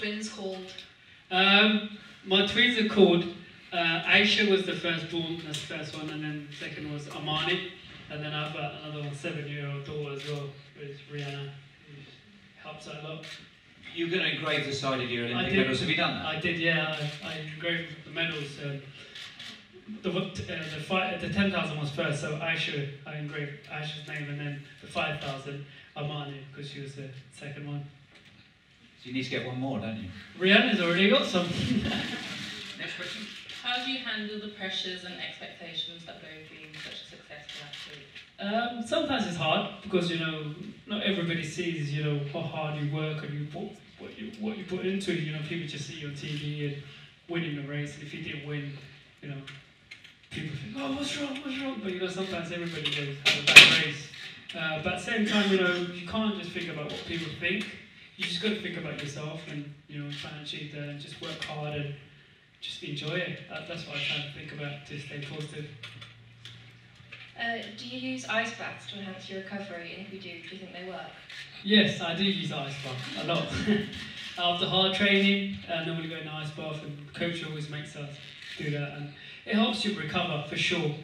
twins called? My twins are called Aisha was the firstborn, that's the first one, and then the second was Amani, and then I've got another one, 7-year-old daughter as well, with Rihanna, who helps out a lot. You're going to engrave the side of your Olympic medals. Have you done that? I did, yeah. I engraved the medals. The 10,000 was first, so I engraved Aisha's name, and then the 5,000, Amani, because she was the second one. So you need to get one more, don't you? Rihanna's already got some. Next question. How do you handle the pressures and expectations that go being such a successful athlete? Sometimes it's hard because not everybody sees how hard you work and what you put into it. People just see you on TV and winning the race. If you didn't win, people think, oh, what's wrong? But sometimes everybody goes have a bad race. But at the same time, you can't just think about what people think. You just got to think about yourself and try and achieve that and just work hard and just enjoy it. That's what I try to think about to stay positive. Do you use ice baths to enhance your recovery? And if you do you think they work? Yes, I do use the ice bath a lot. After hard training, I normally go in the ice bath, and the coach always makes us do that. And it helps you recover for sure.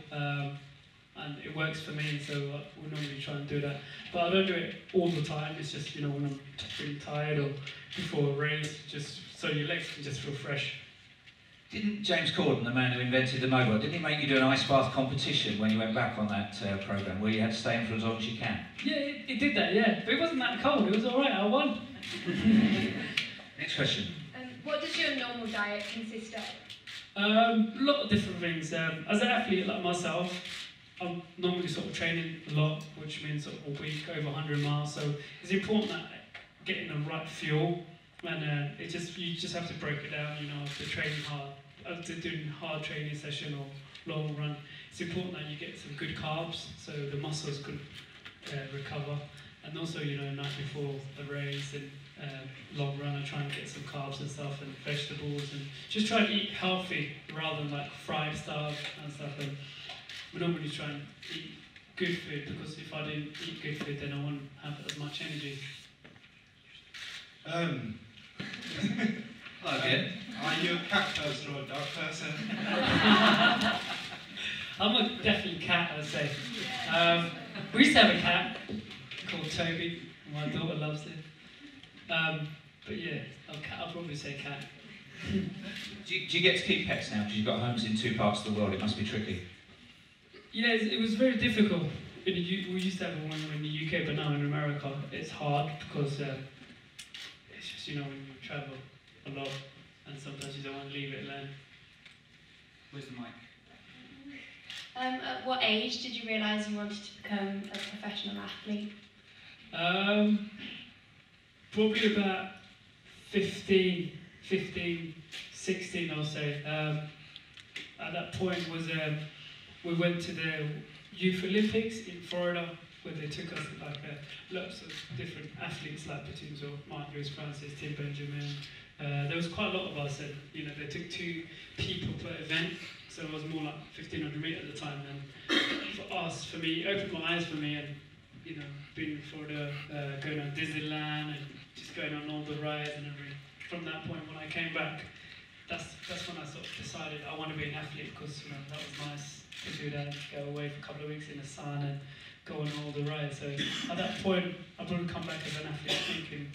And it works for me, so we normally try and do that. But I don't do it all the time. It's just when I'm really tired or before a race, just so your legs can just feel fresh. Didn't James Corden, the man who invented the mobile, didn't he make you do an ice bath competition when you went back on that programme, where you had to stay in for as long as you can? Yeah, it did that, yeah. But it wasn't that cold, it was alright, I won. Next question. What does your normal diet consist of? A lot of different things. As an athlete like myself, I'm normally sort of training a lot, which means sort of a week, over 100 miles, so it's important that getting the right fuel. And you just have to break it down, after training hard, after doing hard training session or long run. It's important that you get some good carbs so the muscles can recover. And also, night before a race and long run, I try and get some carbs and stuff and vegetables and just try to eat healthy rather than like fried stuff and stuff. And we normally try and eat good food because if I didn't eat good food, then I wouldn't have as much energy. Hello again. Are you a cat person or a dog person? I'm definitely cat, I'd say. We used to have a cat called Toby, and my daughter loves it. But yeah, I'll probably say cat. Do you get to keep pets now? Because you've got homes in 2 parts of the world. It must be tricky. Yeah, it was very difficult. We used to have one in the UK, but now in America it's hard because it's just, when you travel a lot and sometimes you don't want to leave it alone. Where's the mic? At what age did you realise you wanted to become a professional athlete? Probably about 15, 16, I'll say. At that point we went to the Youth Olympics in Florida, where they took us like lots of different athletes, like between Mark Lewis Francis, Tim Benjamin. There was quite a lot of us, and they took 2 people per event, so it was more like 1,500 meters at the time. And for me, it opened my eyes for me, and being in Florida, going on Disneyland, and just going on all the rides and everything. From that point, when I came back, that's when I sort of decided I want to be an athlete because that was nice to do that, go away for a couple of weeks in the sun and go on all the rides. So at that point, I probably come back as an athlete thinking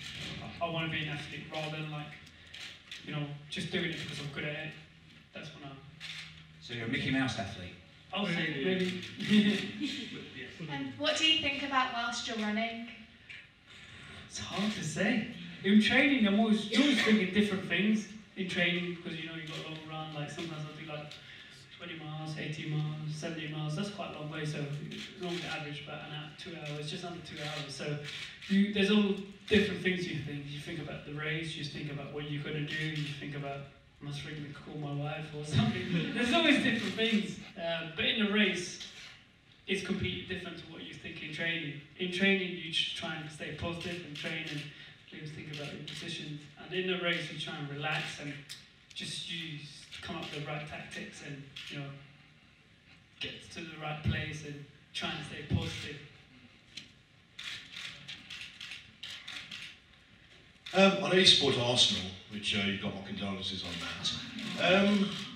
I want to be an athlete rather than just doing it because I'm good at it. That's when So you're a Mickey Mouse athlete? I'll say maybe. What do you think about whilst you're running? It's hard to say. In training, you're always thinking different things in training because you've got a long run. Like sometimes I'll do like 20 miles, 80 miles, 70 miles. That's quite a long way. So normally average about 2 hours, just under 2 hours. So there's all different things you think. You think about the race. You think about what you're going to do. You think about I must ring to call my wife or something. There's always different things. But in a race, it's completely different to what you think in training. In training, you just try and stay positive and train and think about your positions. And in a race, you try and relax and just come up with the right tactics and get to the right place and try and stay positive. I know you support Arsenal, which you've got my condolences on that.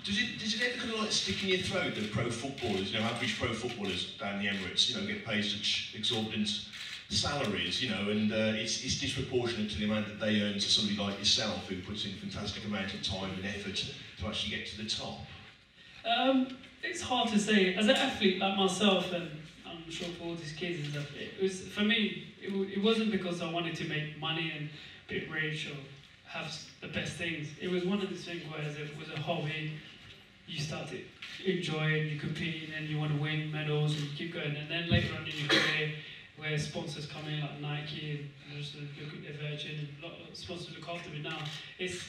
Does it ever kind of like stick in your throat that pro footballers, average pro footballers down the Emirates, get paid such exorbitant salaries, and it's disproportionate to the amount that they earn to somebody like yourself who puts in a fantastic amount of time and effort to actually get to the top? It's hard to say. As an athlete like myself, and I'm sure for all these kids and stuff, it was, for me, it wasn't because I wanted to make money and be rich or have the best things. It was one of those things where it was a hobby. You start to enjoy it, you compete, and you want to win medals, and you keep going. And then later on in your career, where sponsors come in like Nike and just look at their Virgin, and a lot of sponsors look after me now. It's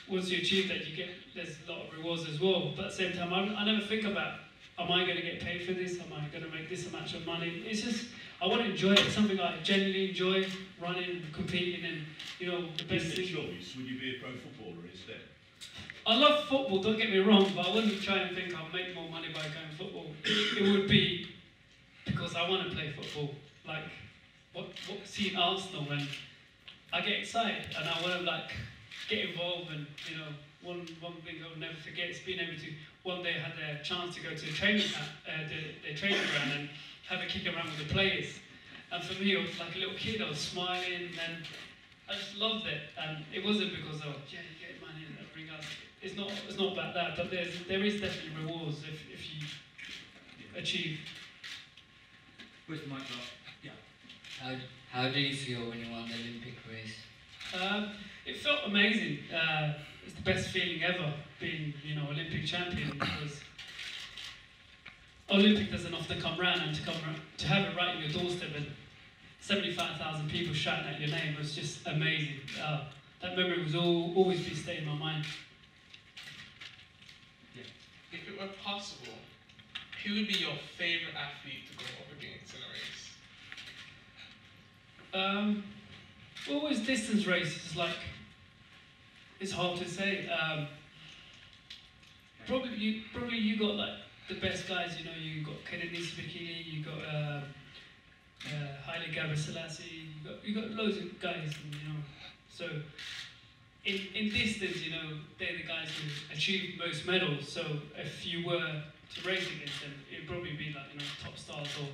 once you achieve that, there's a lot of rewards as well. But at the same time, I never think about, am I going to get paid for this? Am I going to make this amount of money? It's just, I want to enjoy it. It's something I genuinely enjoy, running, competing, and the best thing. Choice, would you be a pro footballer instead? I love football, don't get me wrong, but I wouldn't try and think I'll make more money by going football. It would be because I want to play football. Like, seeing Arsenal, and I get excited, and I want to get involved, and one thing I'll never forget is being able to, one day I had the chance to go to the training ground and have a kick around with the players. And for me, I was like a little kid, I was smiling, and I just loved it. And it wasn't because, you get money and everything else. It's not about that, but there is definitely rewards if you achieve. Where's the mic up? Yeah. How do you feel when you won the Olympic race? It felt amazing. It's the best feeling ever, being Olympic champion, because Olympic doesn't often come round, and to have it right in your doorstep and 75,000 people shouting at your name was just amazing. That memory will always be staying in my mind. Yeah. If it were possible, who would be your favourite athlete to go up against in a race? Always distance races, it's hard to say. Probably you got the best guys. You got Kennedy Spikili, you got Haile Gebrselassie, you got loads of guys, and, so in distance, they're the guys who achieved most medals. So if you were to race against them, it'd probably be top stars. Or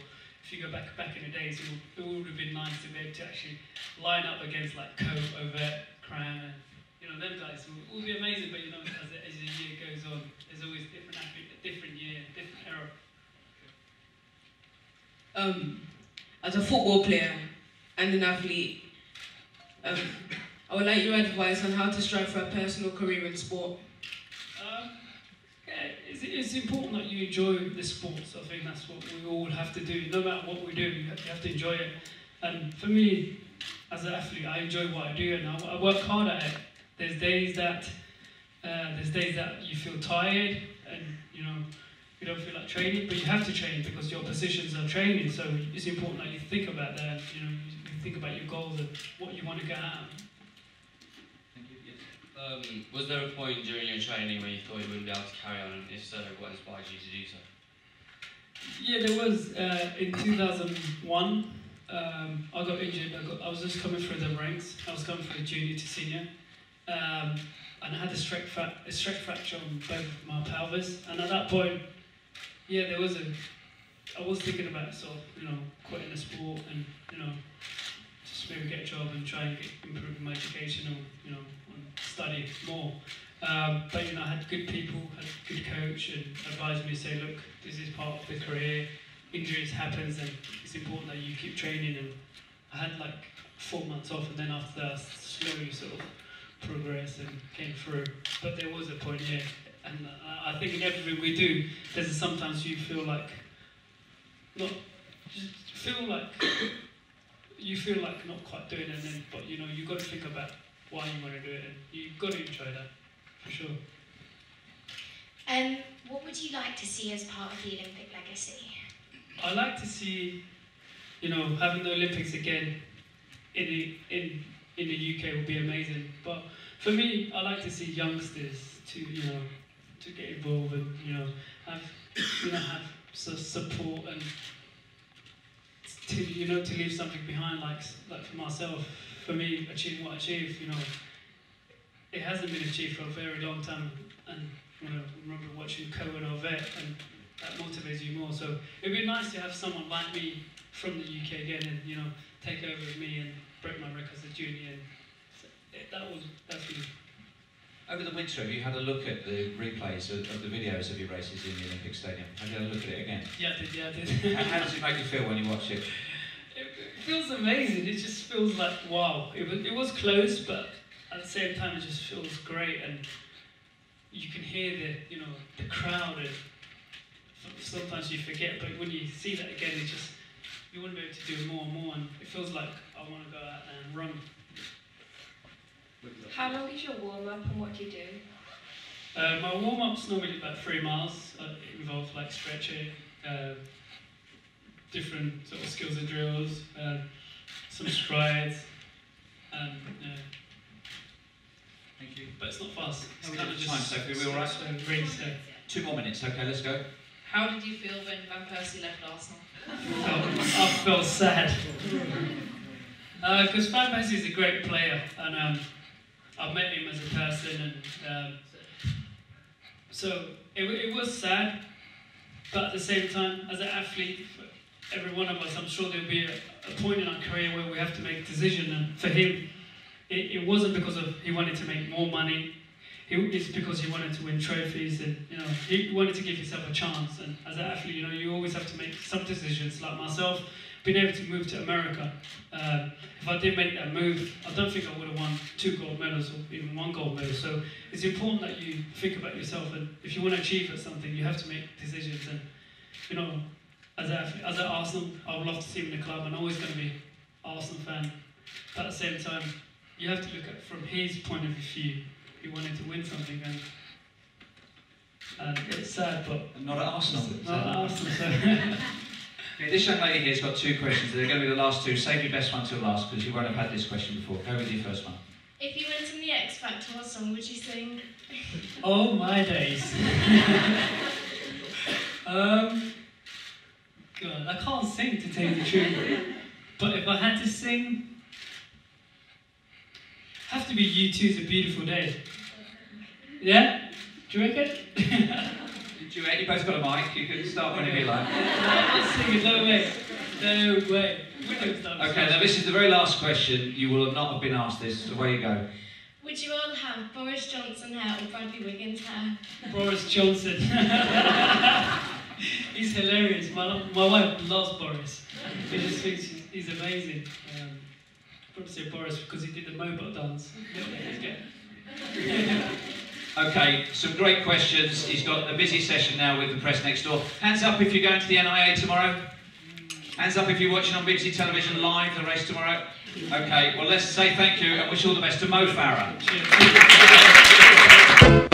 if you go back in the days, it would have been nice to be able to actually line up against Coe, Ovett, Cram, and them guys will be amazing. But as the year goes on, there's always different athlete, a different year, different era. As a football player and an athlete, I would like your advice on how to strive for a personal career in sport. It's important that you enjoy the sports. I think that's what we all have to do. No matter what we do, you have to enjoy it. And for me, as an athlete, I enjoy what I do, and I work hard at it. There's days that you feel tired, and you don't feel like training, but you have to train because your positions are training. So it's important that you think about that. You think about your goals and what you want to get out. Was there a point during your training where you thought you wouldn't be able to carry on, and if so, what inspired you to do so? Yeah, there was. In 2001, I got injured. I was just coming through the ranks. I was coming from junior to senior, and I had a stress fracture on both of my pelvis. And at that point, yeah, I was thinking about quitting the sport and just maybe get a job and try and improve my education or study more. But I had good people, had a good coach, and advised me to say, look, this is part of the career. Injuries happens, and it's important that you keep training. And I had 4 months off, and then after that, I slowly sort of progressed and came through. But there was a point here, and I think in everything we do, there's sometimes you feel like not quite doing it, and then but you've got to think about why you want to do it, and you've got to enjoy that for sure. What would you like to see as part of the Olympic legacy? I like to see, having the Olympics again in the UK would be amazing. But for me, I like to see youngsters to get involved and have support and to leave something behind. Like for myself, for me, achieving what I achieved, it hasn't been achieved for a very long time. And I remember watching Cohen or Vet, and that motivates you more. So it'd be nice to have someone like me from the UK again, and take over with me and break my record as a junior. And so that's really. Over the winter, have you had a look at the replays of the videos of your races in the Olympic Stadium? Have you had a look at it again? Yeah, I did. How does it make you feel when you watch it? It feels amazing. It just feels like, wow. It was close, but at the same time, it just feels great. And you can hear the crowd. And sometimes you forget, but when you see that again, it's just, you want to be able to do more and more. And it feels like I want to go out there and run. How long is your warm-up and what do you do? My warm-up's normally about 3 miles. It involves like stretching, different sort of skills and drills, some strides, Thank you. but it's not fast. It's How kind many of time, just Sophie? We all right? really slow. 2 more minutes. Okay, let's go. How did you feel when Van Persie left Arsenal? I felt sad. Because Van Persie is a great player, and I've met him as a person, and so it was sad, but at the same time, as an athlete, for every one of us, I'm sure there'll be a point in our career where we have to make a decision, and for him, it wasn't because he wanted to make more money, it's because he wanted to win trophies, and he wanted to give himself a chance, and as an athlete, you always have to make some decisions, like myself, being able to move to America. If I did make that move, I don't think I would have won 2 gold medals or even 1 gold medal. So it's important that you think about yourself, and if you want to achieve something, you have to make decisions. And as an Arsenal, I would love to see him in the club, and I'm always going to be an Arsenal fan. But at the same time, you have to look at it from his point of view. He wanted to win something, and it's sad, but Not at Arsenal. not at Arsenal. So. Okay, this young lady here's got 2 questions. They're going to be the last 2. Save your best one till last, because you won't have had this question before. Go with your first one. If you went in the X Factor, what song would you sing? Oh my days. God, I can't sing, to tell you the truth. But if I had to sing, have to be U2's A Beautiful Day. Yeah? Do you reckon? Duet, you both got a mic. You can start whenever you like. I'm not singing, no way. No way. Okay, now this is the very last question. You will not have been asked this, so away you go. Would you all have Boris Johnson hair or Bradley Wiggins hair? Boris Johnson. He's hilarious. My wife loves Boris. She just thinks he's amazing. Probably say Boris because he did the mobile dance. Okay, some great questions. He's got a busy session now with the press next door. Hands up if you're going to the NIA tomorrow. Hands up if you're watching on BBC Television live the race tomorrow. Okay, well let's say thank you and wish all the best to Mo Farah. Cheers.